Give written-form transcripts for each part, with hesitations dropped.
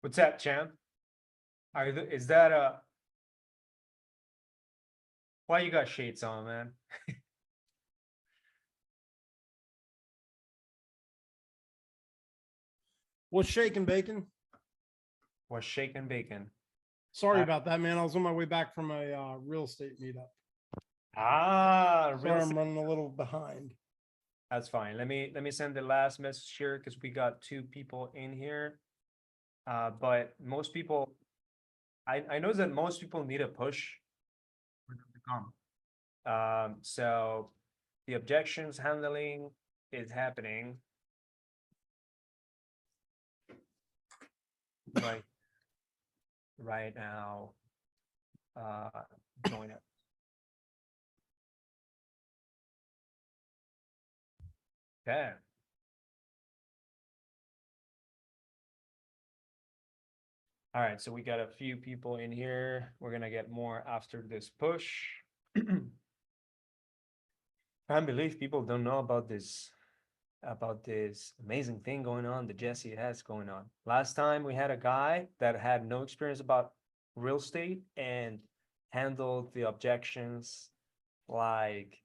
What's that, champ? Is that a why you got shades on, man? What's shaking, bacon? Was shaking bacon. Sorry Uh, about that, man. I was on my way back from a real estate meetup. Real Sorry, I'm running a little behind. That's fine. Let me send the last message here because we got two people in here. But most people, I know that most people need a push for them to come. So the objections handling is happening right right now. Uh, Join it. Okay. All right, so we got a few people in here. We're gonna get more after this push. I believe people don't know about this amazing thing going on that Jesse has going on. Last time we had a guy that had no experience about real estate and handled the objections like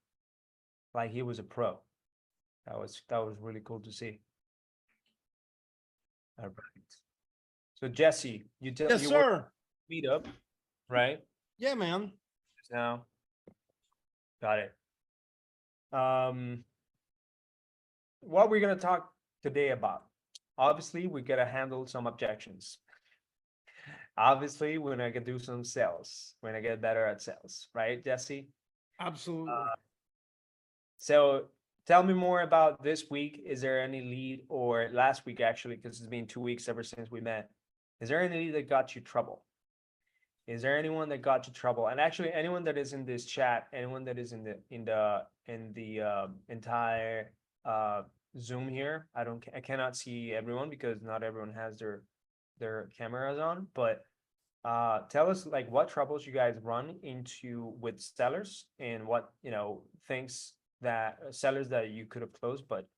he was a pro. That was really cool to see. All right. So Jesse, Yes, you were sir. meetup, right? Yeah, man. Just now. Got it. Um, what we're gonna talk today about? Obviously, we gotta handle some objections. Obviously, we're gonna do some sales. We're gonna get better at sales, right, Jesse? Absolutely. So tell me more about this week. Is there any lead, or last week actually, because it's been 2 weeks ever since we met? Is there any lead that got you trouble? Is there anyone that got you trouble? And actually, anyone that is in this chat, anyone that is in the entire Zoom here, I cannot see everyone because not everyone has their cameras on. But tell us like what troubles you guys run into with sellers and what things that sellers that you could have closed but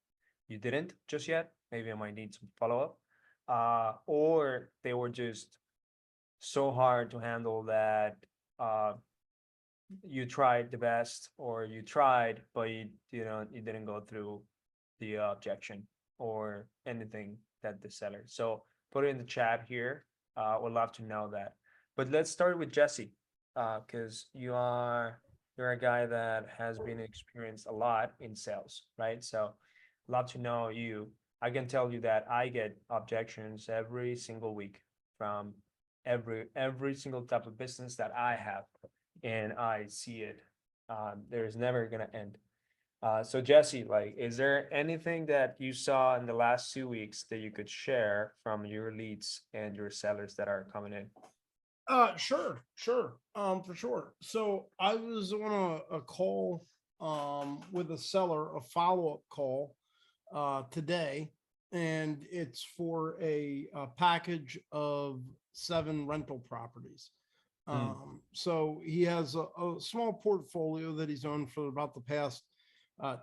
you didn't just yet. Maybe I might need some follow up, or they were just so hard to handle that uh, you tried the best or you tried but you didn't go through the objection or anything that the seller. So put it in the chat here. Would love to know that. But let's start with Jesse, because you're a guy that has been experienced a lot in sales, right? So love to know you. I can tell you that I get objections every single week from every single type of business that I have, and I see it. There's never gonna end. So Jesse, like, is there anything that you saw in the last 2 weeks that you could share from your leads and your sellers that are coming in? Sure. For sure. So I was on a call with a seller, a follow-up call today, and it's for a package of 7 rental properties. Mm, So he has a small portfolio that he's owned for about the past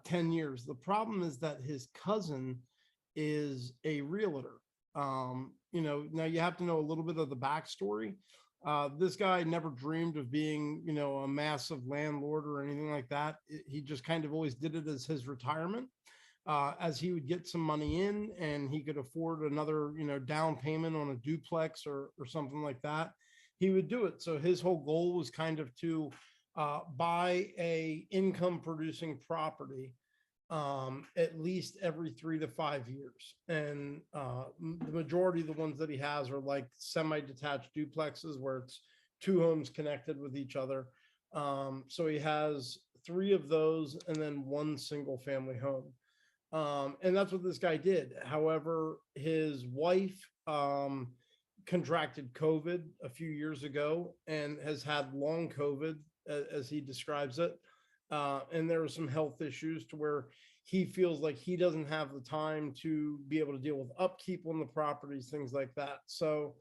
10 years. The problem is that his cousin is a realtor. Now you have to know a little bit of the backstory. This guy never dreamed of being, a massive landlord or anything like that. He just kind of always did it as his retirement. As he would get some money in and he could afford another, down payment on a duplex or something like that, he would do it. So his whole goal was kind of to buy a income producing property at least every 3 to 5 years. And the majority of the ones that he has are like semi-detached duplexes where it's 2 homes connected with each other. So he has 3 of those and then 1 single family home. And that's what this guy did. However, his wife contracted COVID a few years ago and has had long COVID, as he describes it. And there were some health issues to where he feels like he doesn't have the time to be able to deal with upkeep on the properties, things like that. So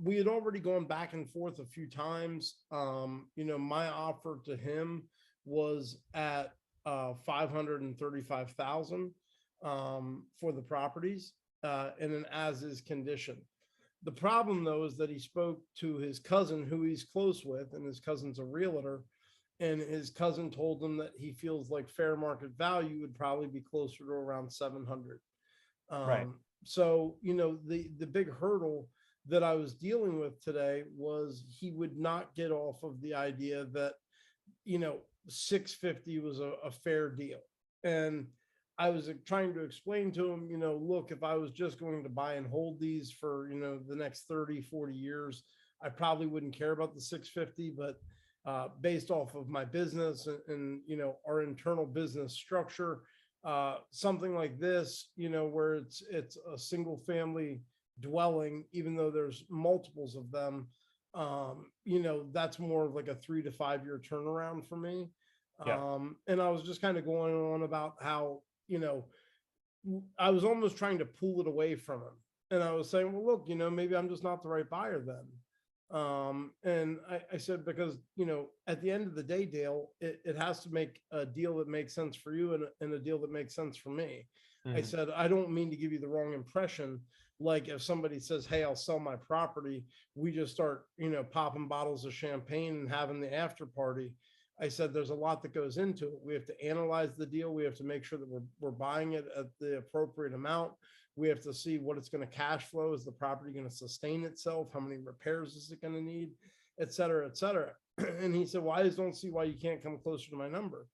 we had already gone back and forth a few times. My offer to him was at 535,000 for the properties in an as is condition. The problem though is that he spoke to his cousin who he's close with, and his cousin's a realtor, and his cousin told him that he feels like fair market value would probably be closer to around 700. Right. So, the big hurdle that I was dealing with today was he would not get off of the idea that, 650 was a fair deal. And I was trying to explain to him, look, if I was just going to buy and hold these for, the next 30, 40 years, I probably wouldn't care about the 650, but based off of my business and our internal business structure, something like this, where it's a single family dwelling, even though there's multiples of them, that's more of like a 3 to 5 year turnaround for me. Yeah. And I was just kind of going on about how, I was almost trying to pull it away from him. And I was saying, well, look, maybe I'm just not the right buyer then. And I said, because, at the end of the day, Dale, it has to make a deal that makes sense for you and a deal that makes sense for me. I said, I don't mean to give you the wrong impression. Like if somebody says, hey, I'll sell my property, we just start, popping bottles of champagne and having the after party. I said, there's a lot that goes into it. We have to analyze the deal. We have to make sure that we're buying it at the appropriate amount. We have to see what it's going to cash flow. Is the property going to sustain itself? How many repairs is it going to need, et cetera, et cetera. And he said, well, I just don't see why you can't come closer to my number.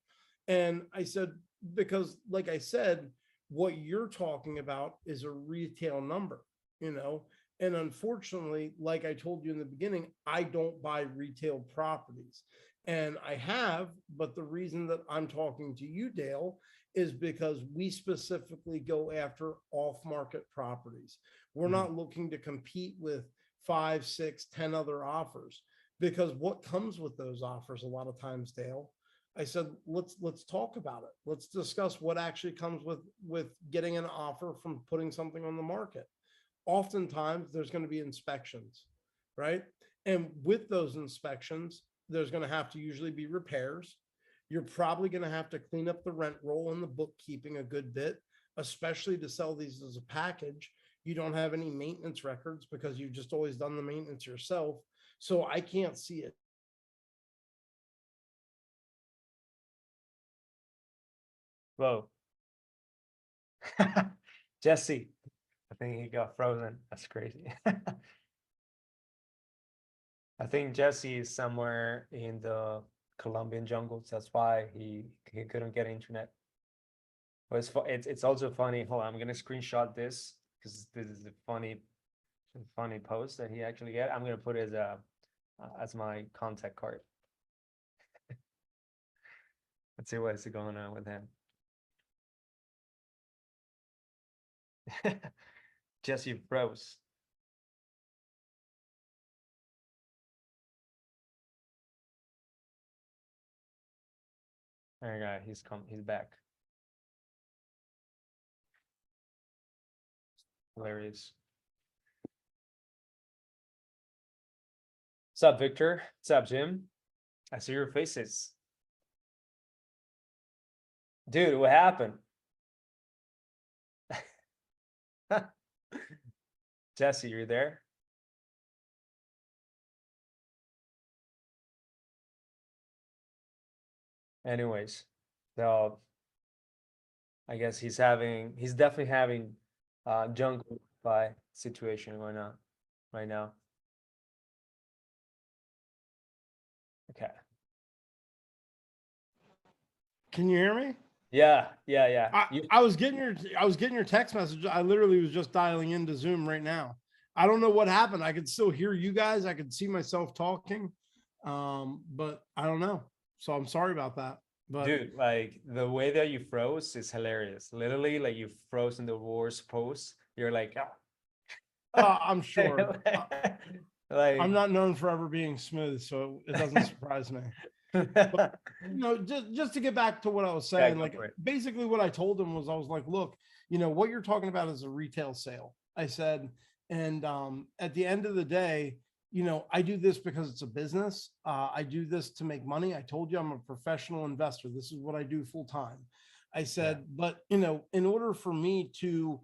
And I said, because like I said, what you're talking about is a retail number, and unfortunately, like I told you in the beginning, I don't buy retail properties. And I have, but the reason that I'm talking to you, Dale, is because we specifically go after off-market properties. We're not looking to compete with 5, 6, 10 other offers, because what comes with those offers a lot of times, Dale, I said, let's talk about it. Let's discuss what actually comes with getting an offer from putting something on the market. Oftentimes there's going to be inspections, right? And with those inspections, there's going to have to usually be repairs. You're probably going to have to clean up the rent roll and the bookkeeping a good bit, especially to sell these as a package. You don't have any maintenance records because you've just always done the maintenance yourself. So I can't see it. Whoa. Jesse, I think he got frozen. That's crazy. I think Jesse is somewhere in the Colombian jungles. That's why he couldn't get internet. But it's also funny. Hold on, I'm gonna screenshot this because this is a funny post that he actually get. I'm gonna put it as my contact card. Let's see what's going on with him. Jesse froze. There you go. He's back. Hilarious. What's up, Victor? What's up, Jim? I see your faces. Dude, what happened? Jesse, you're there? Anyways, so I guess he's definitely having jungle Wi-Fi situation going on right now. Okay. Can you hear me? Yeah. I was getting your text message. I literally was just dialing into Zoom right now. I don't know what happened. I could still hear you guys. I could see myself talking. But I don't know. So I'm sorry about that. But dude, like the way that you froze is hilarious. Literally, like you froze in the worst pose. You're like, I'm sure. like I'm not known for ever being smooth, so it doesn't surprise me. But, just to get back to what I was saying, like basically what I told him was, I was like, look, what you're talking about is a retail sale. I said, and at the end of the day, I do this because it's a business. I do this to make money. I told you I'm a professional investor. This is what I do full time. I said, but in order for me to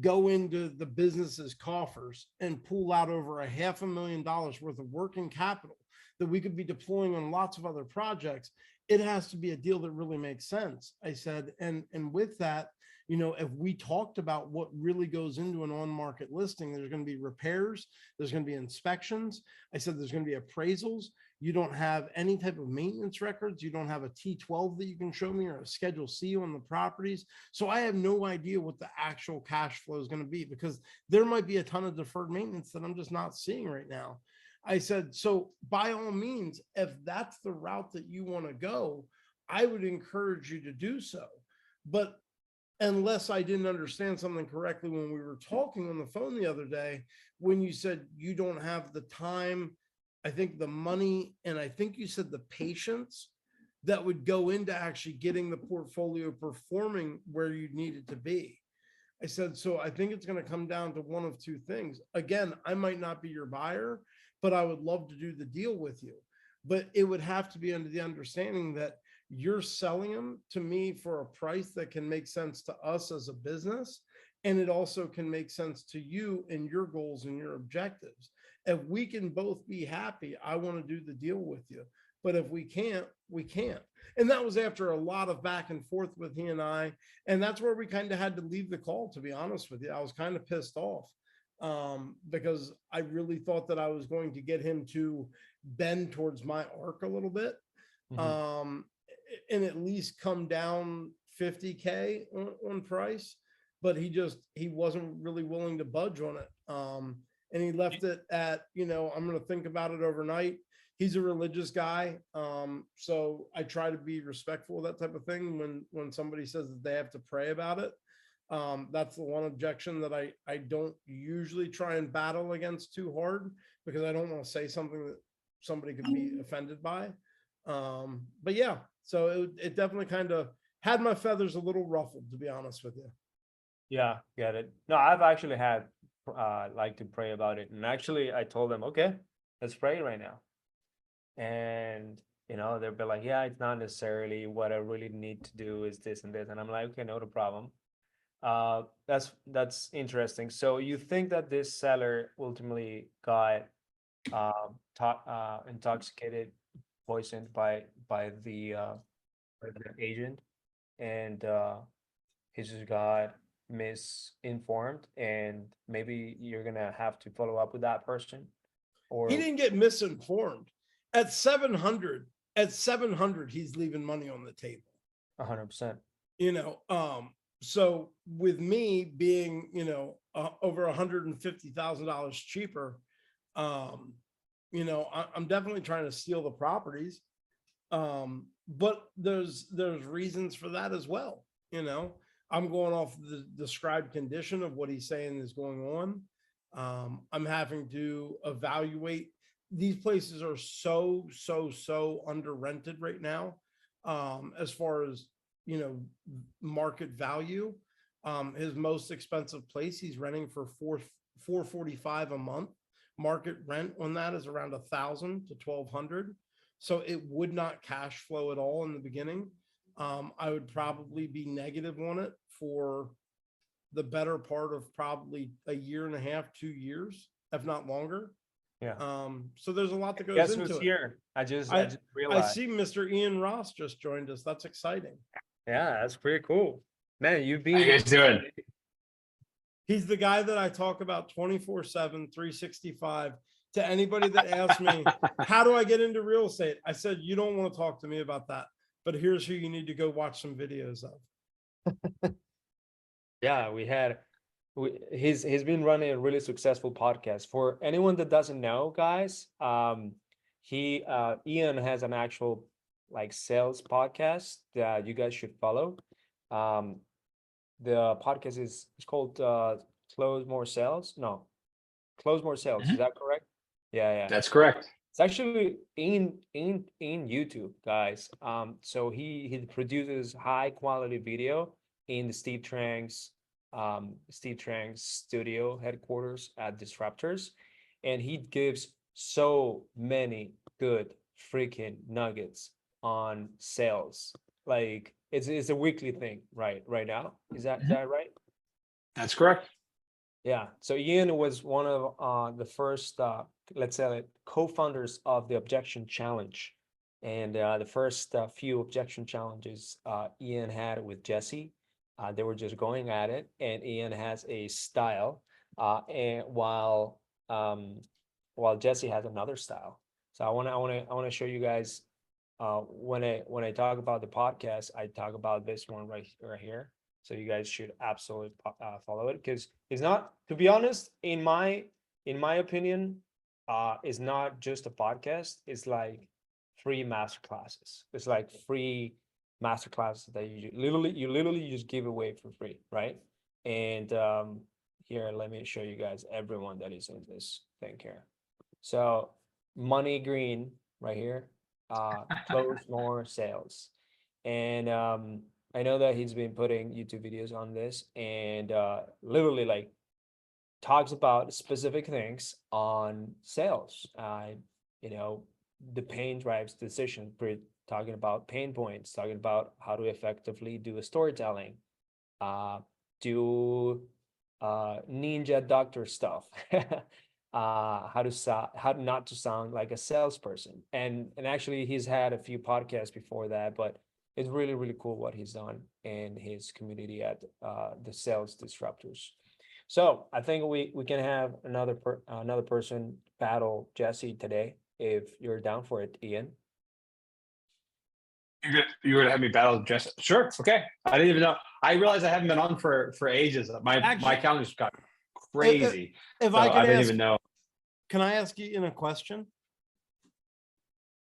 go into the business's coffers and pull out over $500,000 worth of working capital that we could be deploying on lots of other projects, it has to be a deal that really makes sense. I said, and with that, you know, if we talked about what really goes into an on-market listing, there's going to be repairs, there's going to be inspections. I said, there's going to be appraisals. You don't have any type of maintenance records. You don't have a T12 that you can show me or a Schedule C on the properties. So I have no idea what the actual cash flow is going to be, because there might be a ton of deferred maintenance that I'm just not seeing right now. I said, so by all means, if that's the route that you want to go, I would encourage you to do so. But unless I didn't understand something correctly when we were talking on the phone the other day, when you said you don't have the time, I think the money, and I think you said the patience that would go into actually getting the portfolio performing where you need it to be. I said, so I think it's going to come down to one of two things. Again, I might not be your buyer, but I would love to do the deal with you. But it would have to be under the understanding that you're selling them to me for a price that can make sense to us as a business. And it also can make sense to you and your goals and your objectives. If we can both be happy, I want to do the deal with you. But if we can't, we can't. And that was after a lot of back and forth with he and I. And that's where we kind of had to leave the call, to be honest with you. I was kind of pissed off because I really thought that I was going to get him to bend towards my arc a little bit. And at least come down 50K on price, but he wasn't really willing to budge on it. And he left it at, you know, I'm going to think about it overnight. He's a religious guy. So I try to be respectful of that type of thing when somebody says that they have to pray about it. That's the one objection that I don't usually try and battle against too hard, because I don't want to say something that somebody could be offended by. But yeah, so it definitely kind of had my feathers a little ruffled, to be honest with you. Yeah, get it. No, I've actually had like to pray about it. And actually I told them, okay, let's pray right now. And you know, they'll be like, yeah, it's not necessarily what I really need to do is this and this. And I'm like, okay, no problem. That's interesting. So you think that this seller ultimately got intoxicated, poisoned by the agent, and he just got misinformed, and maybe you're gonna have to follow up with that person, or He didn't get misinformed. At 700, he's leaving money on the table. 100%. You know, so with me being, you know, over $150,000 cheaper, you know, I'm definitely trying to steal the properties. But there's reasons for that as well. You know, I'm going off the described condition of what he's saying is going on. I'm having to evaluate. These places are so under rented right now. As far as, you know, market value, his most expensive place he's renting for $445 a month. Market rent on that is around $1,000 to $1,200. So it would not cash flow at all in the beginning. I would probably be negative on it for the better part of probably a year and a half, 2 years, if not longer. Yeah. So there's a lot that goes Guess into who's it. here? I just I realized. see Mr. Ian Ross just joined us. That's exciting. Yeah, that's pretty cool. Man, you've How you been guys doing? He's the guy that I talk about 24/7, 365 to anybody that asks me, how do I get into real estate? I said, you don't want to talk to me about that, but here's who you need to go watch some videos of. Yeah, he's been running a really successful podcast. For anyone that doesn't know, guys, Ian has an actual like sales podcast that you guys should follow. The podcast is called Close More Sales. No, Close More Sales. Is that correct? Yeah. That's correct. It's actually in YouTube, guys. So he produces high quality video in the Steve Tranks studio headquarters at Disruptors, and he gives so many good freaking nuggets on sales. Like it's a weekly thing right now. Is that right? That's correct. Yeah. So Ian was one of the first, let's say, like, co-founders of the Objection Challenge, and the first few Objection challenges Ian had with Jesse, they were just going at it, and Ian has a style, and um, while Jesse has another style. So I want to show you guys. When I talk about the podcast, I talk about this one right here. So you guys should absolutely follow it, because it's not, to be honest, in my opinion, it's not just a podcast. It's like free master classes. It's like free master classes that you literally just give away for free, right? And here, let me show you guys everyone that is in this thing here. So Money Green right here, close more sales. And I know that he's been putting YouTube videos on this, and literally like talks about specific things on sales. You know, the pain drives decision, talking about pain points, talking about how to effectively do a storytelling, uh, do ninja doctor stuff, how not to sound like a salesperson, and actually he's had a few podcasts before that, but it's really really cool what he's done in his community at the Sales Disruptors. So I think we can have another person battle Jesse today if you're down for it, Ian. You're gonna have me battle Jess? Sure. Okay. I didn't even know. I realized I haven't been on for ages. My Actually, calendar's got if, crazy, if so I I could didn't ask, even know. can I ask you in a question?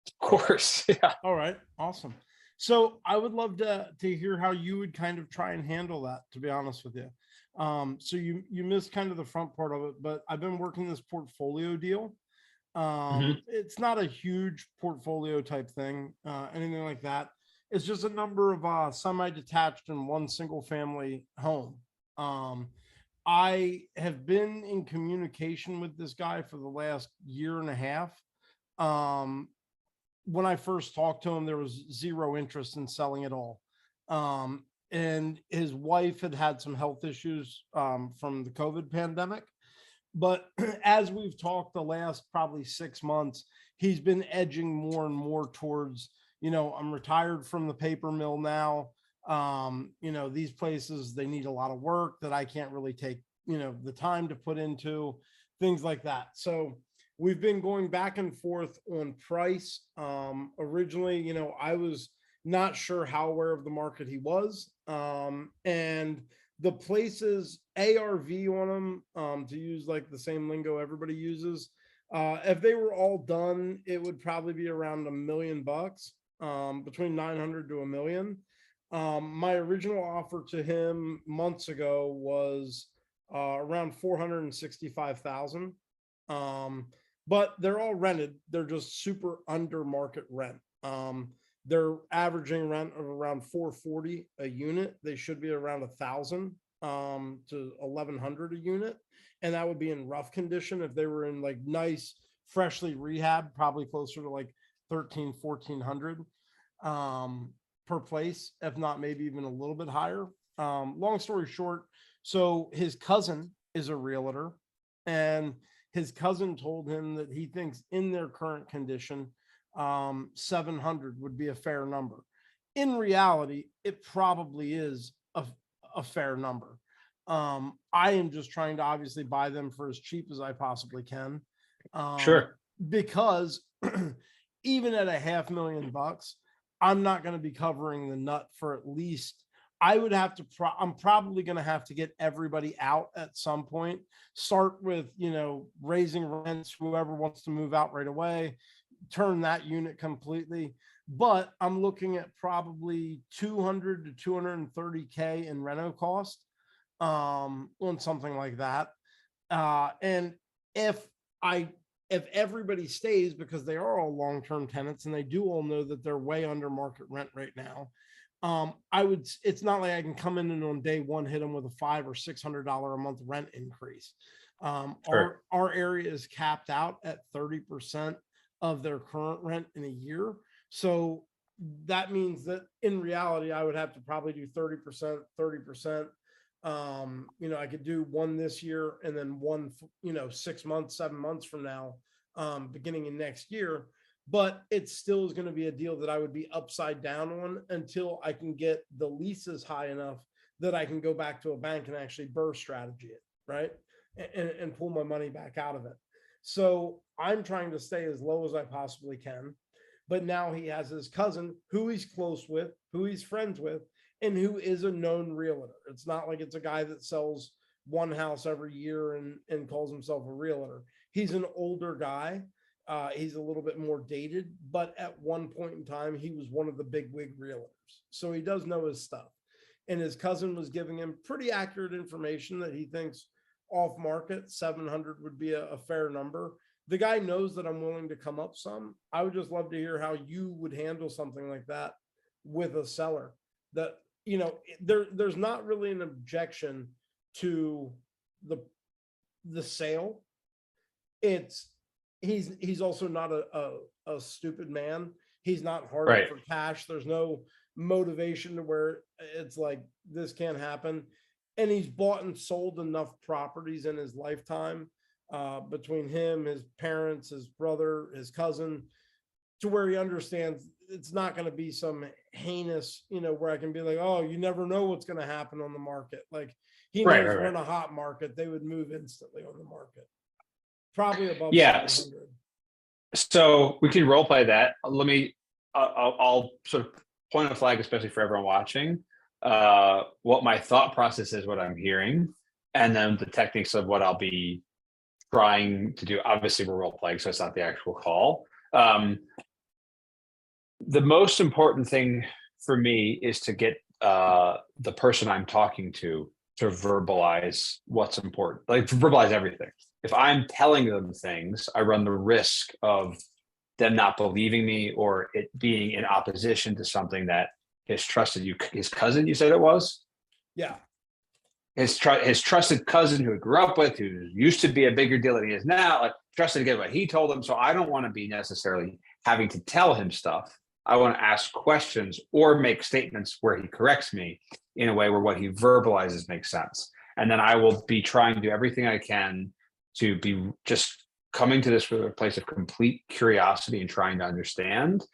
Of course. Yeah. All right, awesome. So I would love to hear how you would kind of try and handle that, to be honest with you. So you missed kind of the front part of it, but I've been working this portfolio deal. Mhm. It's not a huge portfolio type thing, anything like that. It's just a number of semi-detached and one single family home. Um, I have been in communication with this guy for the last year and a half. Um, when I first talked to him, there was zero interest in selling at all. And his wife had had some health issues from the COVID pandemic. But as we've talked the last probably 6 months, he's been edging more and more towards, I'm retired from the paper mill now. These places, they need a lot of work that I can't really take, the time to put into things like that. So we've been going back and forth on price. Originally, I was not sure how aware of the market he was. And the places ARV on them, to use like the same lingo everybody uses. If they were all done, it would probably be around $1 million, between 900 to 1 million. My original offer to him months ago was around 465,000. But they're all rented. They're just super under market rent. They're averaging rent of around 440 a unit. They should be around 1,000 to 1,100 a unit, and that would be in rough condition. If they were in like nice, freshly rehab, probably closer to like 13, 1,400 per place, if not maybe even a little bit higher. Long story short, so his cousin is a realtor, and his cousin told him that he thinks in their current condition, 700 would be a fair number. In reality, it probably is a fair number. I am just trying to obviously buy them for as cheap as I possibly can. Sure. Because even at $500,000, I'm not going to be covering the nut for at least, I would have to, I'm probably going to have to get everybody out at some point. Start with, raising rents, whoever wants to move out right away, turn that unit completely. But I'm looking at probably 200 to 230K in reno cost on something like that. And if I if everybody stays, because they are all long-term tenants and they do all know that they're way under market rent right now, it's not like I can come in and on day one hit them with a $500 or $600 a month rent increase. Sure. Our area is capped out at 30% of their current rent in a year. So that means that in reality, I would have to probably do 30%, 30%. I could do one this year and then one, 6 months, 7 months from now, beginning in next year. But it still is going to be a deal that I would be upside down on until I can get the leases high enough that I can go back to a bank and actually burst strategy it, right? And pull my money back out of it. So I'm trying to stay as low as I possibly can. But now he has his cousin who he's close with, who he's friends with, and who is a known realtor. It's not like it's a guy that sells one house every year and calls himself a realtor. He's an older guy. He's a little bit more dated, but at one point in time, he was one of the big wig realtors. So he does know his stuff. And his cousin was giving him pretty accurate information that he thinks off market 700 would be a fair number. The guy knows that I'm willing to come up some. I would just love to hear how you would handle something like that with a seller. That, there's not really an objection to the sale. He's also not a stupid man. He's not hard Right. for cash. There's no motivation to where it's like this can't happen. And he's bought and sold enough properties in his lifetime, between him, his parents, his brother, his cousin, to where he understands it's not going to be some heinous, where I can be like, oh, you never know what's going to happen on the market. Like he knows we're in a hot market, they would move instantly on the market. Probably above 700. So we can role play that. I'll sort of point a flag, especially for everyone watching, what my thought process is, what I'm hearing, and then the techniques of what I'll be trying to do. Obviously, we're role playing, so it's not the actual call. The most important thing for me is to get the person I'm talking to verbalize what's important, like verbalize everything. If I'm telling them things, I run the risk of them not believing me or it being in opposition to something that his cousin, you said it was? Yeah. His trusted cousin who he grew up with, who used to be a bigger deal than he is now, like trusted to get what he told him. So I don't want to be necessarily having to tell him stuff. I want to ask questions or make statements where he corrects me in a way where what he verbalizes makes sense. And then I will be trying to do everything I can to be just coming to this place of complete curiosity and trying to understand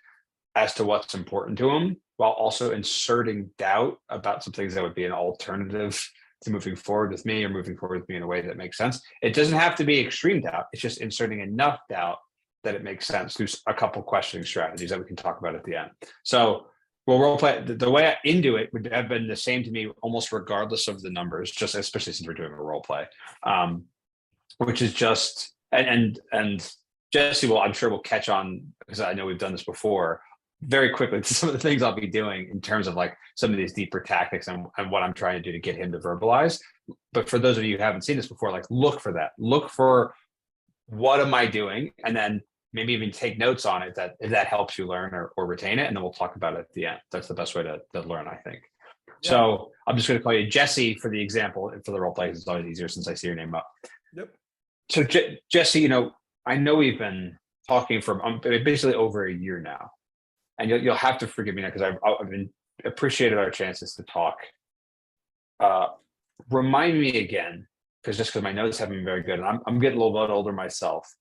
as to what's important to him, while also inserting doubt about some things that would be an alternative to moving forward with me or moving forward with me in a way that makes sense. It doesn't have to be extreme doubt. It's just inserting enough doubt that it makes sense through a couple questioning strategies that we can talk about at the end. So we'll role play. The way I into it would have been the same to me almost regardless of the numbers, just especially since we're doing a role play, which is just, and Jesse will, I'm sure will catch on, because I know we've done this before, very quickly to some of the things I'll be doing in terms of like some of these deeper tactics and what I'm trying to do to get him to verbalize. But for those of you who haven't seen this before, like look for that. Look for what am I doing? And then maybe even take notes on it if that helps you learn or retain it. And then we'll talk about it at the end. That's the best way to learn, I think. Yeah. So I'm just going to call you Jesse for the example and for the role play. It's always easier since I see your name up. Yep. So Jesse, I know we've been talking for basically over a year now. And you'll have to forgive me now because I've been appreciated our chances to talk. Remind me again, because my notes haven't been very good, and I'm getting a little bit older myself.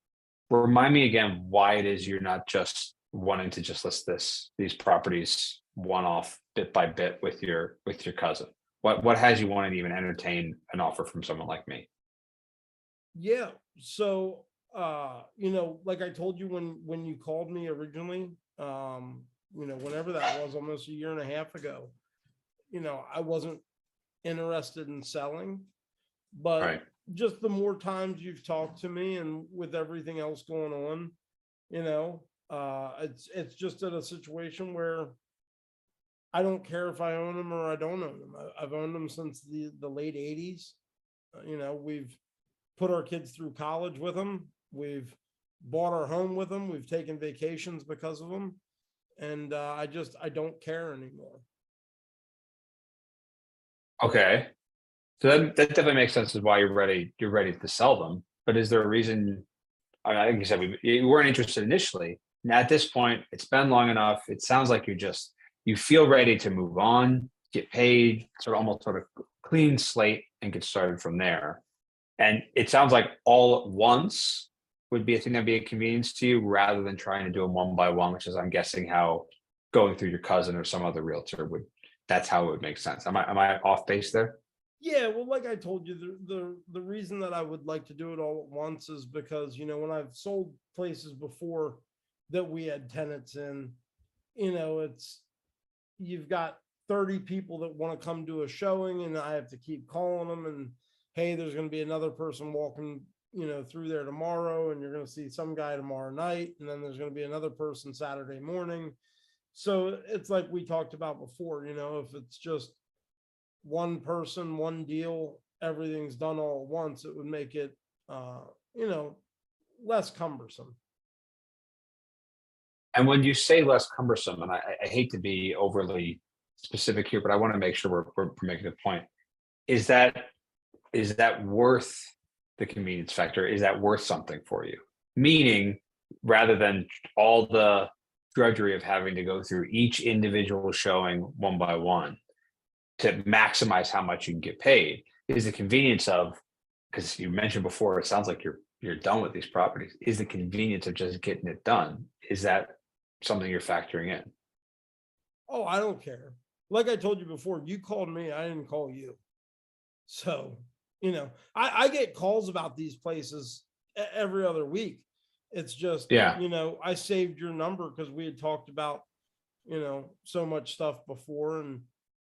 Remind me again why it is you're not just wanting to just list these properties one off bit by bit with your cousin. What has you wanting to even entertain an offer from someone like me? Yeah. So like I told you when you called me originally, whenever that was, almost a year and a half ago, I wasn't interested in selling, but right. Just the more times you've talked to me and with everything else going on, it's just at a situation where I don't care if I own them or I don't own them. I've owned them since the late 80s. We've put our kids through college with them. We've bought our home with them. We've taken vacations because of them. And I don't care anymore. Okay. So that definitely makes sense as why you're ready to sell them. But is there a reason? I think you said you weren't interested initially. Now at this point, it's been long enough. It sounds like you feel ready to move on, get paid, almost clean slate and get started from there. And it sounds like all at once would be a thing that'd be a convenience to you rather than trying to do them one by one, which is, I'm guessing, how going through your cousin or some other realtor would, that's how it would make sense. Am I off base there? Yeah, well, like I told you, the reason that I would like to do it all at once is because, when I've sold places before that we had tenants in, you've got 30 people that want to come to a showing, and I have to keep calling them, and hey, there's going to be another person walking, through there tomorrow, and you're going to see some guy tomorrow night, and then there's going to be another person Saturday morning. So it's like we talked about before, if it's just one person, one deal, everything's done all at once, it would make it, less cumbersome. And when you say less cumbersome, and I hate to be overly specific here, but I want to make sure we're making a point. Is that worth the convenience factor? Is that worth something for you? Meaning, rather than all the drudgery of having to go through each individual showing one by one to maximize how much you can get paid, is the convenience of, because you mentioned before, it sounds like you're done with these properties. Is the convenience of just getting it done? Is that something you're factoring in? Oh, I don't care. Like I told you before, you called me, I didn't call you. So, I get calls about these places every other week. It's just, Yeah. I saved your number because we had talked about, so much stuff before. And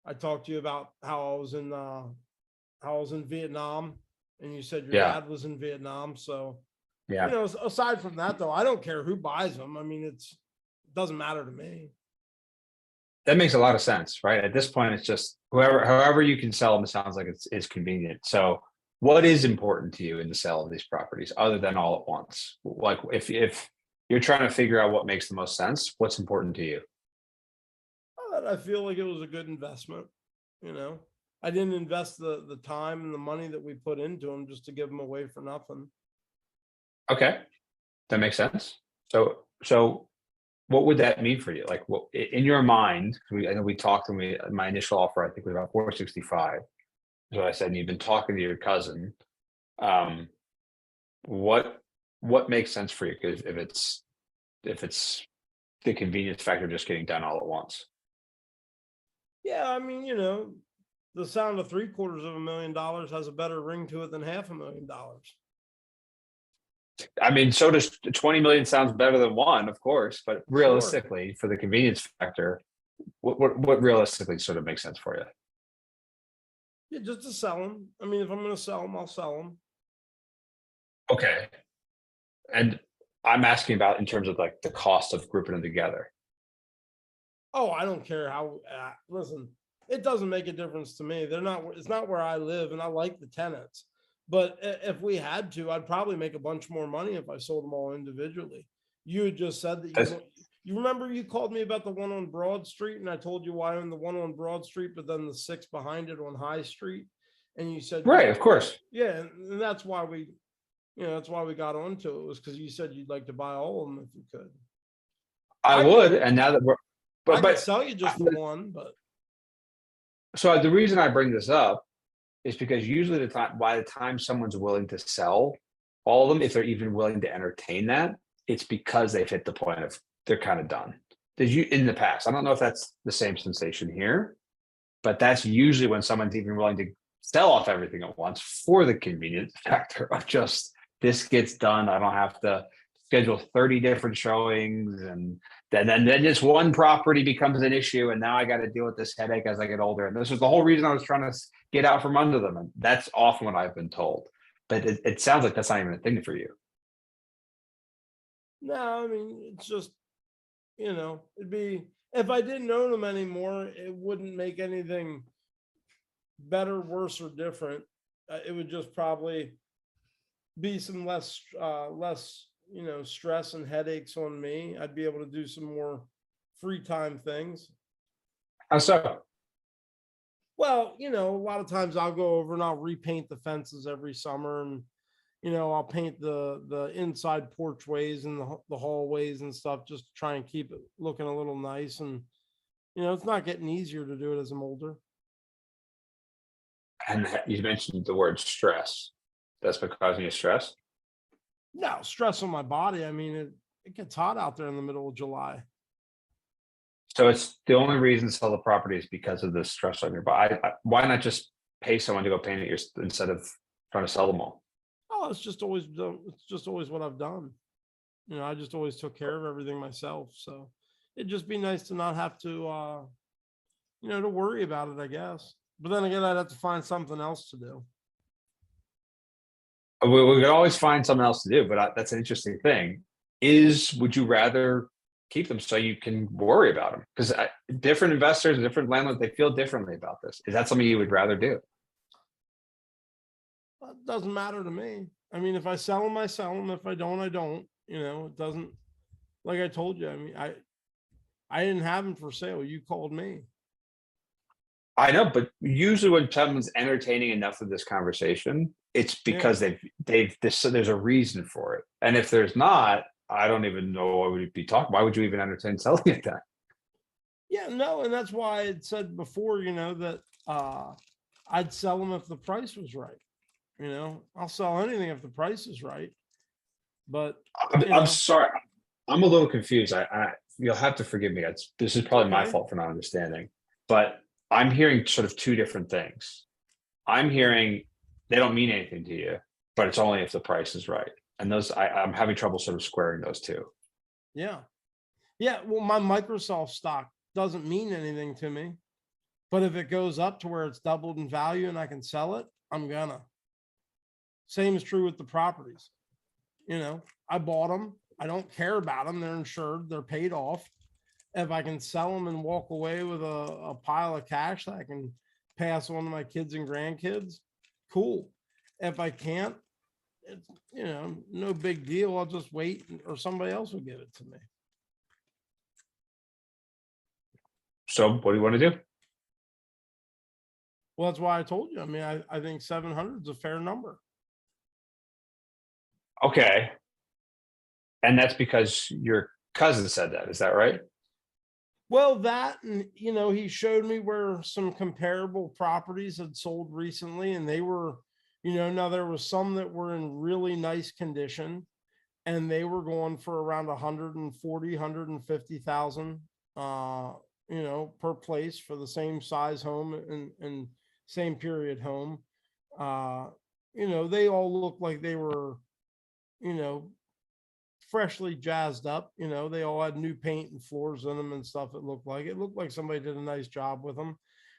I talked to you about how I was in Vietnam, and you said your Yeah. dad was in Vietnam. So, Yeah. aside from that, though, I don't care who buys them. I mean, it doesn't matter to me. That makes a lot of sense, right? At this point, it's just however you can sell them, it sounds like it's convenient. So what is important to you in the sale of these properties other than all at once? Like if you're trying to figure out what makes the most sense, what's important to you? I feel like it was a good investment. I didn't invest the time and the money that we put into them just to give them away for nothing. Okay, that makes sense. So what would that mean for you? Like, what in your mind? I know we talked, and my initial offer, I think, was about 465. So I said, and you've been talking to your cousin. What makes sense for you? Because if it's the convenience factor, of just getting done all at once. Yeah, I mean, the sound of $750,000 has a better ring to it than $500,000. I mean, so does 20 million. Sounds better than one, of course, but Sure. realistically, for the convenience factor, what realistically sort of makes sense for you? Yeah, just to sell them. I mean, if I'm going to sell them, I'll sell them. Okay. And I'm asking about in terms of like the cost of grouping them together. Oh, I don't care how. Listen, it doesn't make a difference to me. It's not where I live, and I like the tenants. But if we had to, I'd probably make a bunch more money if I sold them all individually. You had just said that you remember you called me about the one on Broad Street, and I told you why I own the one on Broad Street, but then the 6 behind it on High Street. And you said, Right, of course. yeah, and that's why we got onto it, was because you said you'd like to buy all of them if you could. I would, and now that I could sell you just the one, but so the reason I bring this up is because usually by the time someone's willing to sell all of them, if they're even willing to entertain that, it's because they've hit the point of they're kind of done. Did you in the past? I don't know if that's the same sensation here, but that's usually when someone's even willing to sell off everything at once for the convenience factor of just this gets done. I don't have to schedule 30 different showings, and then just one property becomes an issue, and now I got to deal with this headache as I get older. And this was the whole reason I was trying to get out from under them. And that's often what I've been told. But it sounds like that's not even a thing for you. no, I mean, it's just, it'd be, if I didn't own them anymore, it wouldn't make anything better, worse, or different. It would just probably be some less, stress and headaches on me. I'd be able to do some more free time things. How so? Well, a lot of times I'll go over and I'll repaint the fences every summer, and I'll paint the inside porchways and the hallways and stuff, just to try and keep it looking a little nice. And it's not getting easier to do it as I'm older. And you mentioned the word stress. That's been causing you stress? No, stress on my body. I mean, it gets hot out there in the middle of July. So it's the only reason to sell the property is because of the stress on your body. Why not just pay someone to go paint it instead of trying to sell them all? Oh, it's just always what I've done. You know, I just always took care of everything myself. So it'd just be nice to not have to, to worry about it, I guess. But then again, I'd have to find something else to do. We could always find something else to do, but that's an interesting thing. Would you rather keep them so you can worry about them? Because different investors, different landlords, they feel differently about this. Is that something you would rather do? It doesn't matter to me. I mean, if I sell them, I sell them. If I don't, I don't. You know, it doesn't. Like I told you, I mean, I didn't have them for sale. You called me. I know, but usually when someone's entertaining enough of this conversation, it's because there's a reason for it. And if there's not, I don't even know what would be talking. Why would you even entertain selling it then? Yeah, no, and that's why I had said before, that I'd sell them if the price was right. I'll sell anything if the price is right. But I'm sorry, I'm a little confused. You'll have to forgive me. This is probably my Okay. fault for not understanding, but I'm hearing sort of two different things. I'm hearing they don't mean anything to you, but it's only if the price is right. And I'm having trouble sort of squaring those two. Yeah. Yeah. Well, my Microsoft stock doesn't mean anything to me. But if it goes up to where it's doubled in value and I can sell it, I'm gonna. Same is true with the properties. I bought them. I don't care about them. They're insured. They're paid off. If I can sell them and walk away with a pile of cash that I can pass on to my kids and grandkids, cool. If I can't, it's, no big deal. I'll just wait or somebody else will give it to me. So what do you want to do? Well, that's why I told you. I mean, I think 700 is a fair number. Okay. And that's because your cousin said that. Is that right? Well, that, and he showed me where some comparable properties had sold recently, and they were, now there was some that were in really nice condition, and they were going for around 140, 150,000, per place for the same size home and same period home. They all looked like they were, freshly jazzed up. They all had new paint and floors in them and stuff. It looked like somebody did a nice job with them.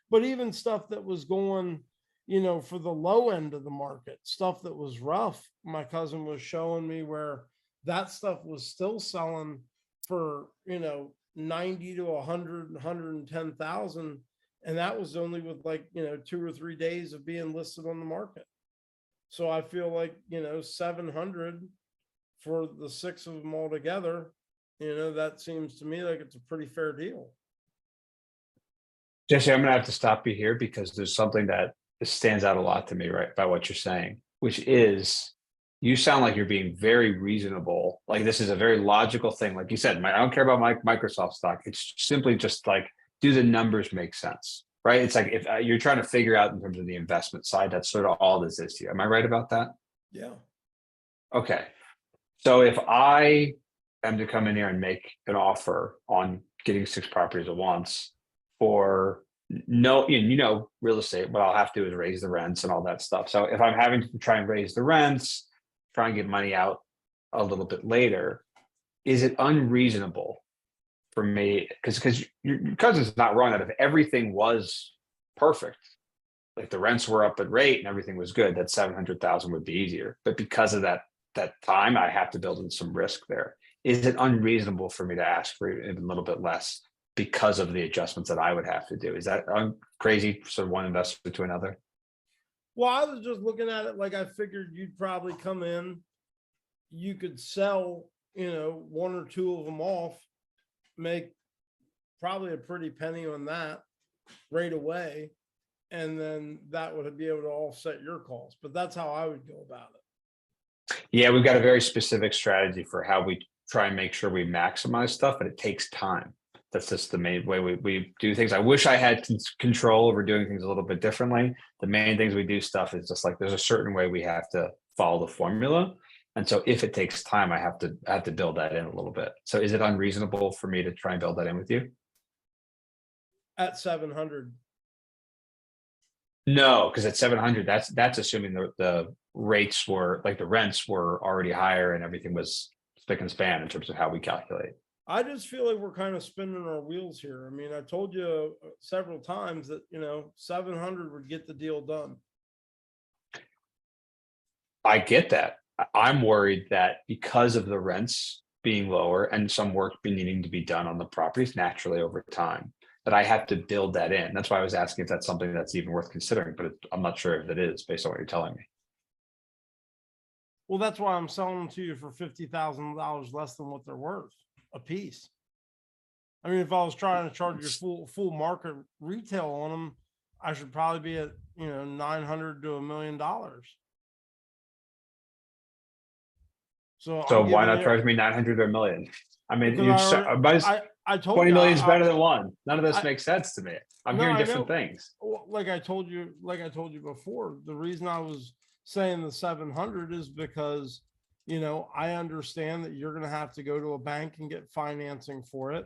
But even stuff that was going, for the low end of the market, stuff that was rough, my cousin was showing me where that stuff was still selling for, 90 to 100, 110,000. And that was only with 2 or 3 days of being listed on the market. So I feel like, 700 for the 6 of them all together, that seems to me like it's a pretty fair deal. Jesse, I'm going to have to stop you here because there's something that stands out a lot to me, right, by what you're saying, which is you sound like you're being very reasonable. Like this is a very logical thing. Like you said, I don't care about my Microsoft stock. It's simply just like, do the numbers make sense, right? It's like if you're trying to figure out in terms of the investment side, that's sort of all this is to you. Am I right about that? Yeah. Okay. So if I am to come in here and make an offer on getting 6 properties at once, or no, real estate, what I'll have to do is raise the rents and all that stuff. So if I'm having to try and raise the rents, try and get money out a little bit later, is it unreasonable for me? Because your cousin's not wrong that if everything was perfect, like the rents were up at rate and everything was good, that 700,000 would be easier. But because of that time, I have to build in some risk there. Is it unreasonable for me to ask for even a little bit less because of the adjustments that I would have to do? Is that crazy for one investor to another? Well, I was just looking at it like I figured you'd probably come in, you could sell, 1 or 2 of them off, make probably a pretty penny on that right away. And then that would be able to offset your costs. But that's how I would go about it. Yeah, we've got a very specific strategy for how we try and make sure we maximize stuff, but it takes time. That's just the main way we do things. I wish I had control over doing things a little bit differently. The main things we do stuff is just like, there's a certain way we have to follow the formula. And so if it takes time, I have to build that in a little bit. So is it unreasonable for me to try and build that in with you? At 700. No, because at 700, that's assuming the rates were, like, the rents were already higher and everything was spick and span in terms of how we calculate. I just feel like we're kind of spinning our wheels here. I mean, I told you several times that, 700 would get the deal done. I get that. I'm worried that because of the rents being lower and some work needing to be done on the properties naturally over time, that I have to build that in. That's why I was asking if that's something that's even worth considering, but I'm not sure if it is based on what you're telling me. Well, that's why I'm selling them to you for $50,000 less than what they're worth a piece. I mean, if I was trying to charge you full market retail on them, I should probably be at, 900 to $1 million. So So I'm why giving not you- charge me 900 or a million? I mean, because I told 20 you, million is I- better than one. None of this I- makes sense to me. I'm No, hearing I different know. things. Well, like I told you before, the reason I was saying the 700 is because, I understand that you're going to have to go to a bank and get financing for it.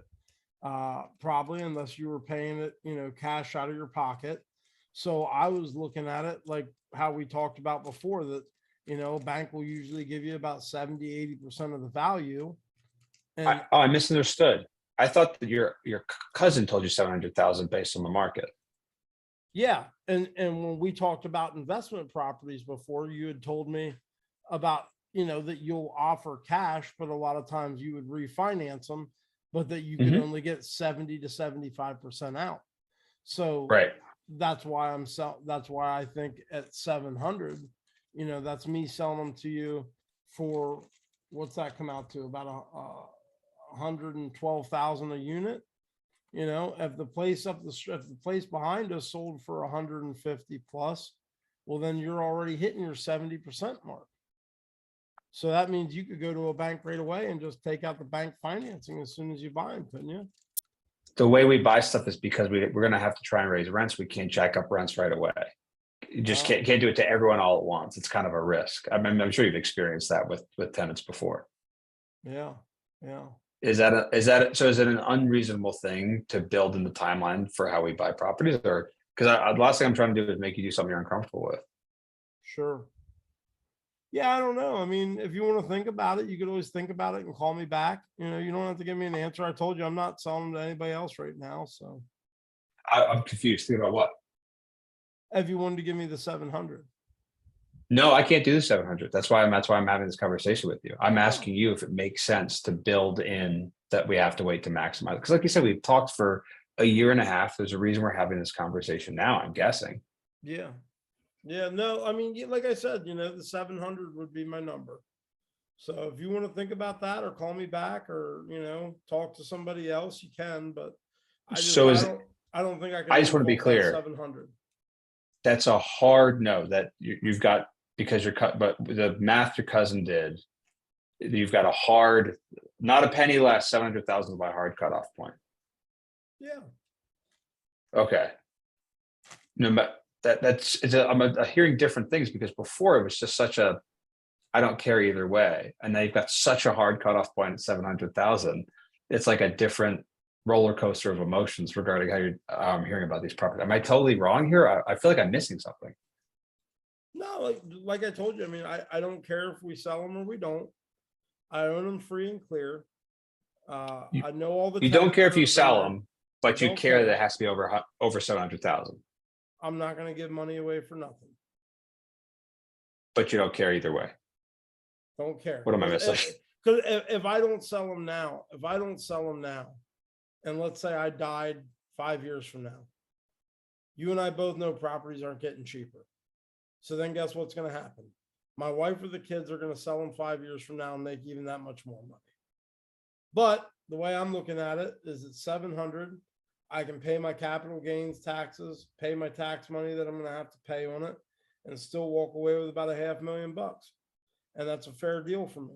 Probably unless you were paying it, cash out of your pocket. So I was looking at it like how we talked about before that, a bank will usually give you about 70-80% of the value. And I misunderstood. I thought that your cousin told you 700,000 based on the market. yeah, and when we talked about investment properties before, you had told me about, that you'll offer cash, but a lot of times you would refinance them, but that you could Mhm. only get 70 to 75% out. So Right. that's why that's why I think at 700, that's me selling them to you for, what's that come out to? About 112,000 a unit. If the place if the place behind us sold for 150 plus, well, then you're already hitting your 70% mark. So that means you could go to a bank right away and just take out the bank financing as soon as you buy them, couldn't you? The way we buy stuff is because we're going to have to try and raise rents. We can't jack up rents right away. You just Oh. can't do it to everyone all at once. It's kind of a risk. I'm sure you've experienced that with tenants before. Yeah. Yeah. Is that so? Is it an unreasonable thing to build in the timeline for how we buy properties, or because the last thing I'm trying to do is make you do something you're uncomfortable with? Sure. Yeah, I don't know. I mean, if you want to think about it, you could always think about it and call me back. You don't have to give me an answer. I told you I'm not selling them to anybody else right now. So I'm confused. Think about what? if you wanted to give me the 700. No, I can't do the 700. That's why I'm having this conversation with you. I'm asking you if it makes sense to build in that we have to wait to maximize. Because like you said, we've talked for a year and a half. There's a reason we're having this conversation now, I'm guessing. Yeah. Yeah. No, I mean, like I said, the 700 would be my number. So if you want to think about that or call me back or, talk to somebody else, you can, but So I don't think I can. I just want to be default that clear. 700. That's a hard no that you've got, because you're cut, but the math your cousin did, you've got a hard, not a penny less, 700,000 by hard cutoff point. Yeah. Okay. No, but I'm hearing different things because before it was just such a, I don't care either way. And now you've got such a hard cutoff point at 700,000. It's like a different roller coaster of emotions regarding how you're hearing about these properties. Am I totally wrong here? I feel like I'm missing something. No, like I told you, I mean, I don't care if we sell them or we don't. I own them free and clear. I know all the. You don't care if tenants you that sell have been them, but you Don't care care. that it has to be over 700,000, there. I'm not going to give money away for nothing. but you don't care either way. Don't care. What am I missing? Because if I don't sell them now, and let's say I died 5 years from now, you and I both know properties aren't getting cheaper. So then guess what's going to happen? My wife or the kids are going to sell them 5 years from now and make even that much more money. But the way I'm looking at it is at 700, I can pay my capital gains taxes, pay my tax money that I'm going to have to pay on it, and still walk away with about $500,000. And that's a fair deal for me.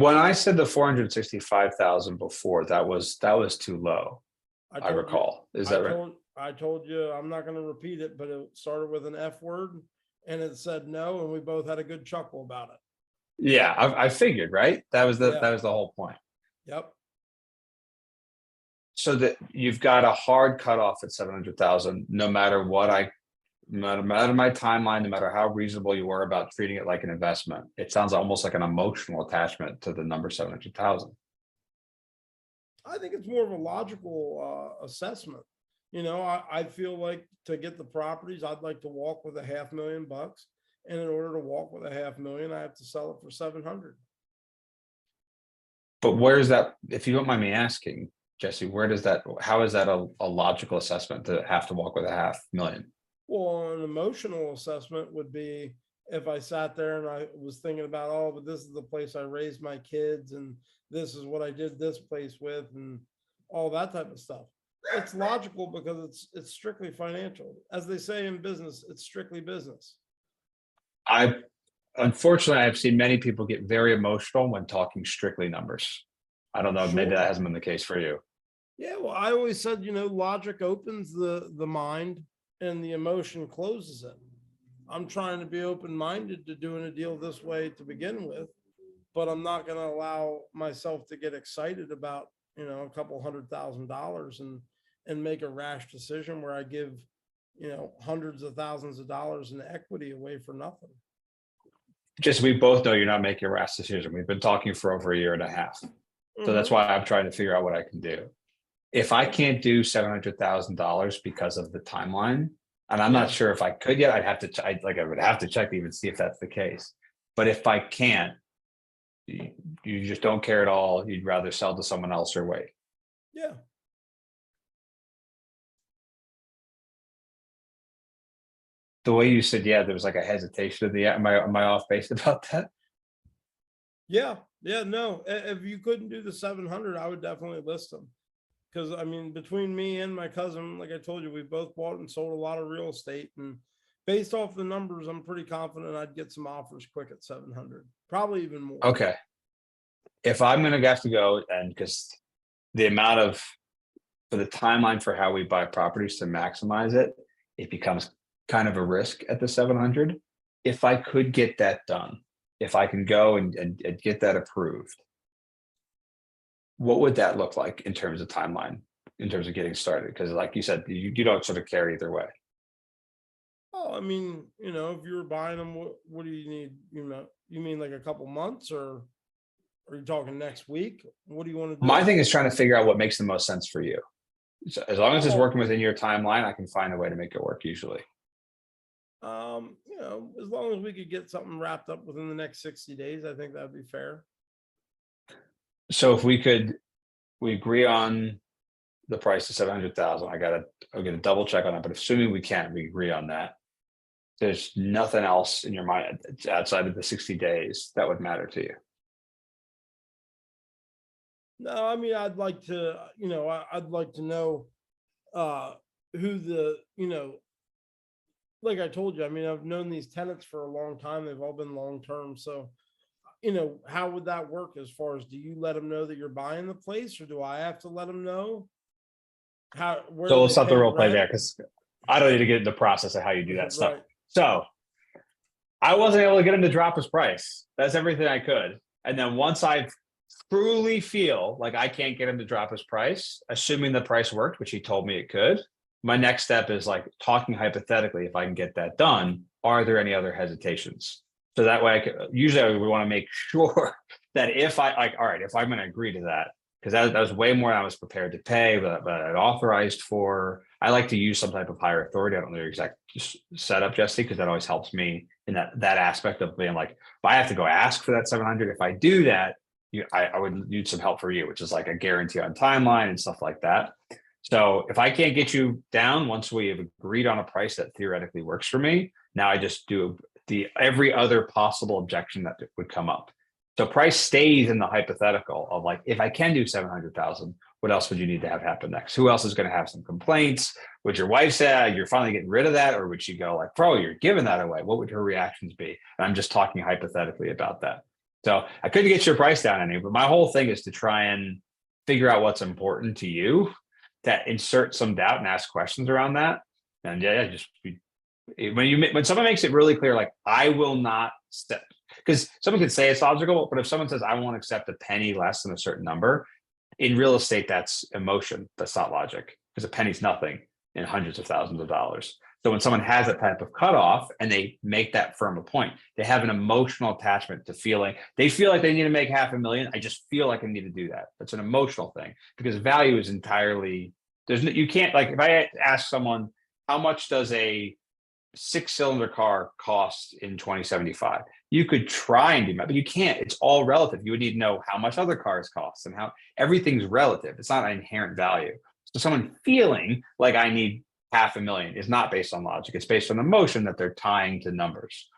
When I said the 465,000 before, that was too low. I told you- recall. Is that right? I told you, I'm not gonna repeat it, but it started with an F word and it said no, and we both had a good chuckle about it. Yeah, I figured, right? That was the Yeah. whole point. Yep. So that you've got a hard cutoff at 700,000, no matter no matter my timeline, no matter how reasonable you were about treating it like an investment. It sounds almost like an emotional attachment to the number 700,000. I think it's more of a logical assessment. You know, I feel like to get the properties, I'd like to walk with $500,000. And in order to walk with $500,000, I have to sell it for 700. But where's that, if you don't mind me asking, Jesse, how is that a logical assessment to have to walk with $500,000? Well, an emotional assessment would be if I sat there and I was thinking about, oh, but this is the place I raised my kids and this is what I did this place with and all that type of stuff. It's logical because it's strictly financial. As they say in business, it's strictly business. Unfortunately, I've seen many people get very emotional when talking strictly numbers. I don't know, maybe Sure. that hasn't been the case for you. Yeah, well, I always said, logic opens the mind and the emotion closes it. I'm trying to be open-minded to doing a deal this way to begin with, but I'm not going to allow myself to get excited about, a couple $100,000 and make a rash decision where I give, hundreds of thousands of dollars in equity away for nothing. Just, we both know you're not making a rash decision. We've been talking for over a year and a half. So that's why I'm trying to figure out what I can do. If I can't do $700,000 because of the timeline, and I'm not sure if I could yet, I would have to check to even see if that's the case. But if I can't, you just don't care at all. You'd rather sell to someone else or wait. Yeah. The way you said, yeah, there was like a hesitation at the end. Am I off base about that? Yeah. Yeah. No, if you couldn't do the 700, I would definitely list them. Because I mean, between me and my cousin, like I told you, we both bought and sold a lot of real estate. And based off the numbers, I'm pretty confident I'd get some offers quick at 700, probably even more. Okay. If I'm going to have to go, and because the amount for the timeline for how we buy properties to maximize it, it becomes kind of a risk at the 700. If I could get that done, if I can go and get that approved, what would that look like in terms of timeline, in terms of getting started? Because like you said, you don't sort of care either way. Oh, I mean, if you were buying them, what do you need? You mean like a couple months, or are you talking next week? What do you want to do? My thing is trying to figure out what makes the most sense for you. So as long as it's working within your timeline, I can find a way to make it work usually. As long as we could get something wrapped up within the next 60 days, I think that'd be fair. So if we agree on the price of 700,000, I'm gonna double check on that, but assuming we agree on that, there's nothing else in your mind outside of the 60 days that would matter to you. No, I mean, I'd like to know who like I told you, I mean, I've known these tenants for a long time. They've all been long-term. So, how would that work as far as, do you let them know that you're buying the place, or do I have to let them know? So let's stop the role play there, because I don't need to get into the process of how you do that stuff. Right. So I wasn't able to get him to drop his price. That's everything I could. And then once I truly feel like I can't get him to drop his price, assuming the price worked, which he told me it could, my next step is like talking hypothetically, if I can get that done, are there any other hesitations? So that way usually we want to make sure that if I'm going to agree to that, because that was way more than I was prepared to pay, but I'd authorized for. I like to use some type of higher authority. I don't know your exact setup, Jesse, because that always helps me in that aspect of being like, if I have to go ask for that 700, if I do that, I would need some help for you, which is like a guarantee on timeline and stuff like that. So if I can't get you down once we have agreed on a price that theoretically works for me, now I just do every other possible objection that would come up. So price stays in the hypothetical of like, if I can do 700,000, what else would you need to have happen next? Who else is going to have some complaints? Would your wife say you're finally getting rid of that? Or would she go like, bro, you're giving that away? What would her reactions be? And I'm just talking hypothetically about that. So I couldn't get your price down any, but my whole thing is to try and figure out what's important to you, to insert some doubt and ask questions around that. And when someone makes it really clear, like I will not step, because someone could say it's logical, but if someone says I won't accept a penny less than a certain number, in real estate, that's emotion. That's not logic, because a penny's nothing in hundreds of thousands of dollars. So when someone has that type of cutoff and they make that firm a point, they have an emotional attachment to feeling, they feel like they need to make $500,000. I just feel like I need to do that. That's an emotional thing, because value is entirely, you can't, like, if I ask someone, how much does a 6-cylinder car cost in 2075? You could try and do that, but you can't. It's all relative. You would need to know how much other cars cost and how everything's relative. It's not an inherent value. So someone feeling like I need $500,000 is not based on logic. It's based on emotion that they're tying to numbers.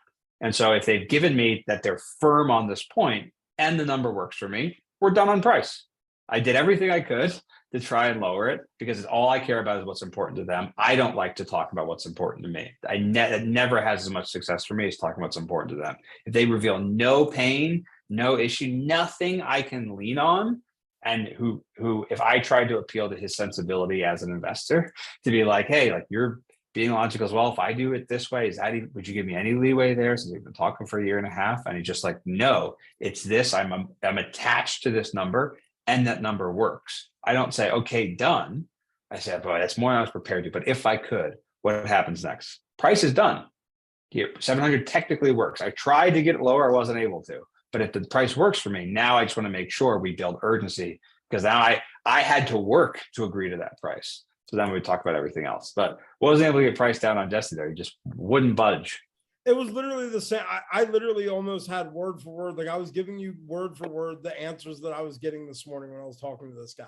And so if they've given me that they're firm on this point and the number works for me, we're done on price. I did everything I could to try and lower it, because all I care about is what's important to them. I don't like to talk about what's important to me. It never has as much success for me as talking about what's important to them. If they reveal no pain, no issue, nothing I can lean on, and who if I tried to appeal to his sensibility as an investor to be like, hey, like you're being logical as well. If I do it this way, would you give me any leeway there? Since we've been talking for a year and a half, and he's just like, no, it's this. I'm attached to this number, and that number works. I don't say, okay, done. I say, boy, that's more than I was prepared to. But if I could, what happens next? Price is done. Here, 700 technically works. I tried to get it lower, I wasn't able to. But if the price works for me, now I just want to make sure we build urgency, because now I had to work to agree to that price. So then we talk about everything else. But wasn't able to get priced down on Jesse there. He just wouldn't budge. It was literally the same. I literally almost had word for word, like I was giving you word for word the answers that I was getting this morning when I was talking to this guy.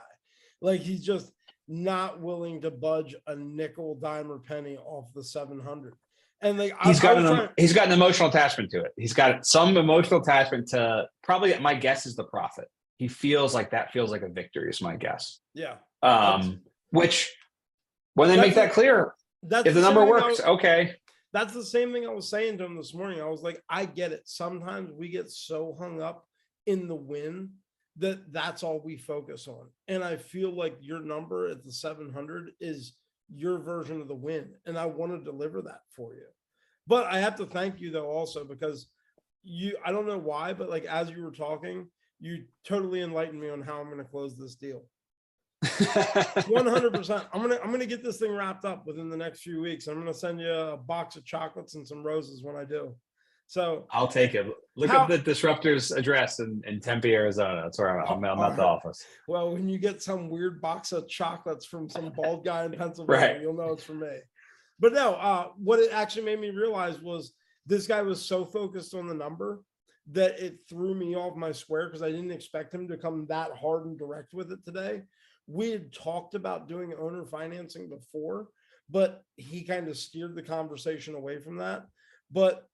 Like he's just not willing to budge a nickel, dime, or penny off the 700. And like he's got an emotional attachment to it. He's got some emotional attachment to, probably my guess is the profit. He feels like that feels like a victory is my guess. Yeah. Which when they make that clear, if the number works, okay. That's the same thing I was saying to him this morning. I was like, I get it. Sometimes we get so hung up in the win that's all we focus on. And I feel like your number at the 700 is your version of the win. And I want to deliver that for you. But I have to thank you though, also, because I don't know why, but like, as you were talking, you totally enlightened me on how I'm going to close this deal. 100%. I'm going to get this thing wrapped up within the next few weeks. I'm going to send you a box of chocolates and some roses when I do. So I'll take it. Look up the Disruptors address in Tempe, Arizona. That's where I'm at the office. Well, when you get some weird box of chocolates from some bald guy in Pennsylvania, right, you'll know it's from me. But no, what it actually made me realize was this guy was so focused on the number that it threw me off my square, because I didn't expect him to come that hard and direct with it today. We had talked about doing owner financing before, but he kind of steered the conversation away from that. But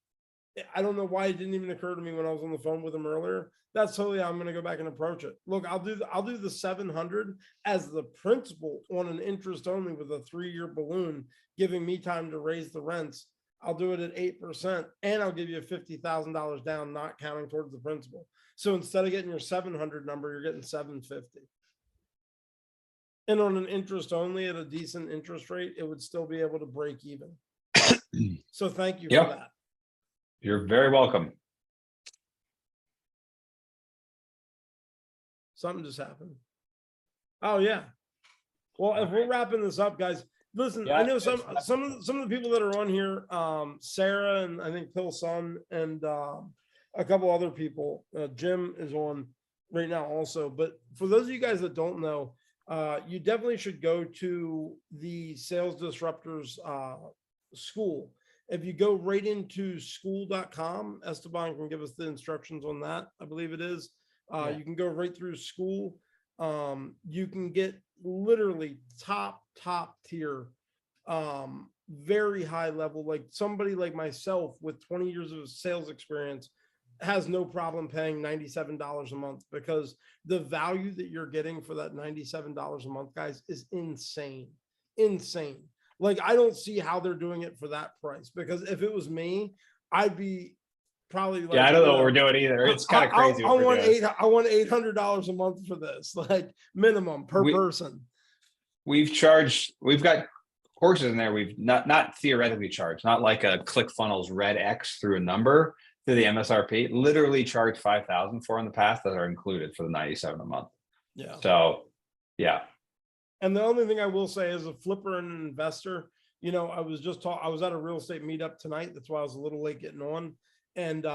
I don't know why it didn't even occur to me when I was on the phone with him earlier. That's totally how I'm going to go back and approach it. Look, I'll do the 700 as the principal on an interest only with a 3-year balloon, giving me time to raise the rents. I'll do it at 8%, and I'll give you $50,000 down, not counting towards the principal. So instead of getting your 700 number, you're getting 750. And on an interest only at a decent interest rate, it would still be able to break even. So thank you for that. You're very welcome. Something just happened. Oh yeah. Well, if we're wrapping this up, guys, listen, I know some of the people that are on here, Sarah and I think Phil's son and a couple other people, Jim is on right now also. But for those of you guys that don't know, you definitely should go to the Sales Disruptors school. If you go right into school.com, Esteban can give us the instructions on that. I believe it is. You can go right through school. You can get literally top tier, very high level, like somebody like myself with 20 years of sales experience has no problem paying $97 a month, because the value that you're getting for that $97 a month, guys, is insane. Like, I don't see how they're doing it for that price, because if it was me, I'd be probably like, Yeah, I don't know you what know, we're doing either. It's kind of crazy. I what we're want doing. I want $800 a month for this, like minimum per We- person. We've got courses in there. We've not theoretically charged, not like a ClickFunnels red X through a number through the MSRP, literally charged 5,000 for in the past that are included for the 97 a month. Yeah. So yeah. And the only thing I will say as a flipper and an investor, you know, I was at a real estate meetup tonight. That's why I was a little late getting on. And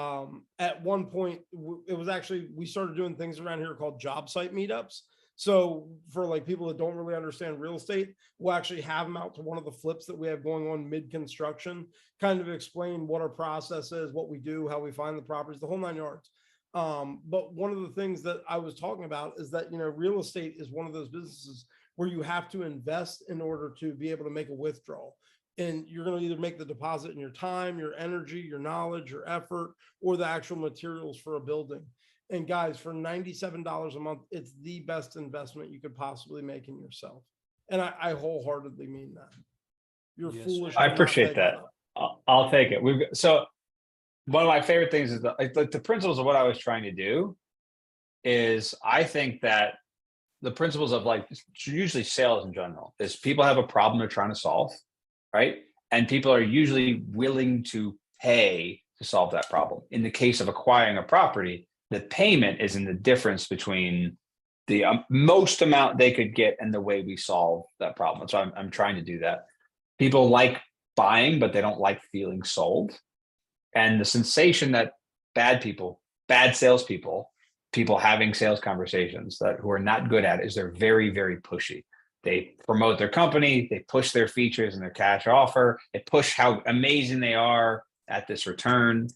at one point, it was actually, we started doing things around here called job site meetups. So for like people that don't really understand real estate, we'll actually have them out to one of the flips that we have going on mid-construction, kind of explain what our process is, what we do, how we find the properties, the whole 9 yards. But one of the things that I was talking about is that, you know, real estate is one of those businesses where you have to invest in order to be able to make a withdrawal. And you're going to either make the deposit in your time, your energy, your knowledge, your effort, or the actual materials for a building. And guys, for $97 a month, it's the best investment you could possibly make in yourself. And I wholeheartedly mean that. You're Yes, foolish. I to not appreciate take that. it up. I'll take it. So one of my favorite things is like the principles of what I was trying to do is I think that the principles of like usually sales in general is people have a problem they're trying to solve, right? And people are usually willing to pay to solve that problem. In the case of acquiring a property, the payment is in the difference between the most amount they could get and the way we solve that problem. So I'm trying to do that. People like buying, but they don't like feeling sold. And the sensation that bad salespeople, people having sales conversations that who are not good at it is they're very, very pushy. They promote their company, they push their features and their cash offer, they push how amazing they are at this return.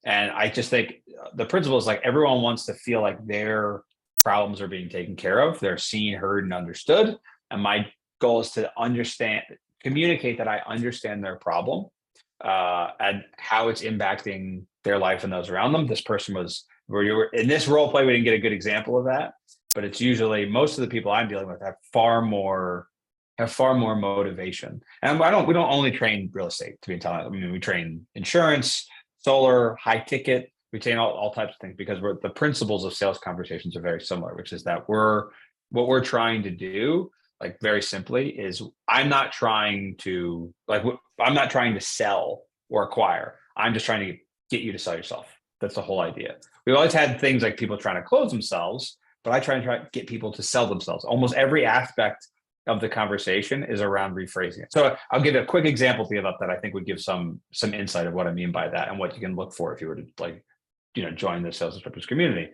And I just think the principle is like everyone wants to feel like their problems are being taken care of. They're seen, heard, and understood. And my goal is to communicate that I understand their problem and how it's impacting their life and those around them. This person was where you were in this role play. We didn't get a good example of that, but it's usually most of the people I'm dealing with have far more motivation. And we don't only train real estate to be telling. I mean, we train insurance, solar, high ticket. We train all types of things because the principles of sales conversations are very similar, which is that what we're trying to do, like very simply, is I'm not trying to sell or acquire. I'm just trying to get you to sell yourself. That's the whole idea. We've always had things like people trying to close themselves, but I try to get people to sell themselves. Almost every aspect of the conversation is around rephrasing it. So I'll give a quick example to you about that. I think would give some insight of what I mean by that and what you can look for if you were to join the sales instructors community.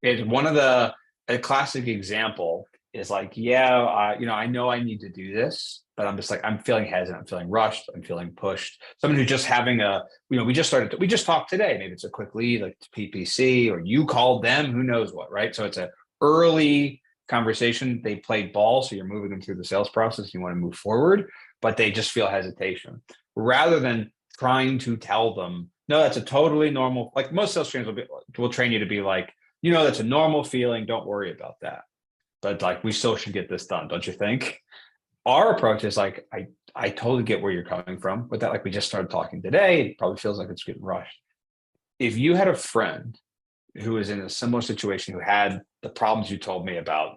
Is one of a classic example is like, I know I need to do this, but I'm just like, I'm feeling hesitant, I'm feeling rushed, I'm feeling pushed. Someone who's just having we just talked today, maybe it's a quick lead, like PPC, or you called them, who knows what, right? So it's an early conversation. They played ball, so you're moving them through the sales process. You want to move forward, but they just feel hesitation. Rather than trying to tell them, no, that's a totally normal, like most sales trainers will train you to be like, that's a normal feeling. Don't worry about that. But like, we still should get this done, don't you think? Our approach is like, I totally get where you're coming from with that. Like we just started talking today. It probably feels like it's getting rushed. If you had a friend who was in a similar situation, who had the problems you told me about,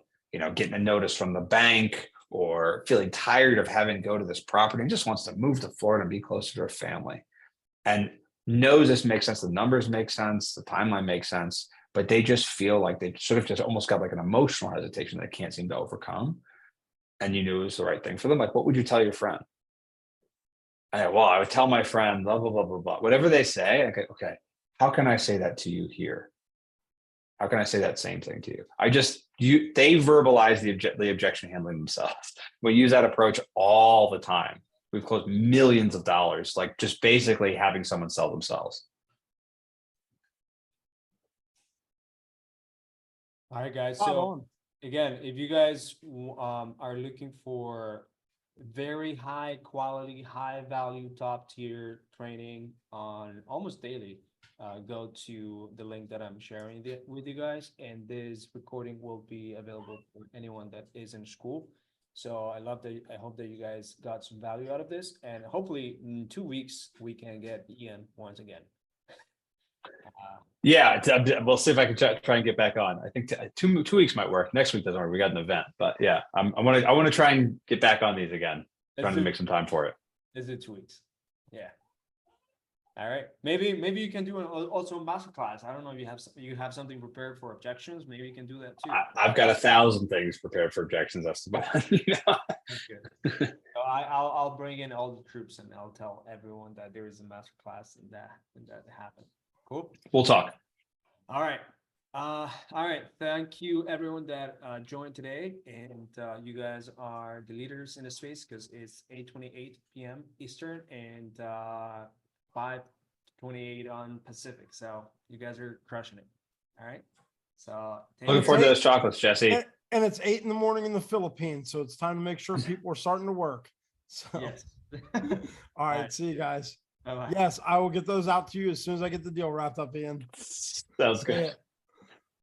getting a notice from the bank or feeling tired of having to go to this property and just wants to move to Florida and be closer to her family and knows this makes sense, the numbers make sense, the timeline makes sense, but they just feel like they sort of just almost got like an emotional hesitation that they can't seem to overcome. And you knew it was the right thing for them. Like, what would you tell your friend? I would tell my friend, blah, blah, blah, blah, blah. Whatever they say, okay, how can I say that to you here? How can I say that same thing to you? They verbalize the objection handling themselves. We use that approach all the time. We've closed millions of dollars, like just basically having someone sell themselves. All right, guys. Spot So on. again, if you guys are looking for very high quality, high value, top tier training on almost daily, go to the link that I'm sharing with you guys, and this recording will be available for anyone that is in school. So I hope that you guys got some value out of this, and hopefully in 2 weeks we can get Ian once again. Yeah, we'll see if I can try and get back on. I think 2 weeks might work. Next week doesn't work. We got an event, but yeah, I want to try and get back on these again. Trying to make some time for it. Is it 2 weeks? Yeah. All right. Maybe you can do also a masterclass. I don't know if you have something prepared for objections. Maybe you can do that too. I've got 1,000 things prepared for objections. That's about, you know? That's good. So I'll bring in all the troops and I'll tell everyone that there is a masterclass and that happened. Cool. We'll talk. All right. All right. Thank you everyone that joined today. And you guys are the leaders in the space because it's 8:28 p.m. Eastern and 5:28 on Pacific. So you guys are crushing it. All right. So Looking forward to those chocolates, Jesse. And it's 8 in the morning in the Philippines, so it's time to make sure people are starting to work. So, yes. all right, see you guys. Bye-bye. Yes, I will get those out to you as soon as I get the deal wrapped up, Ian. Sounds good.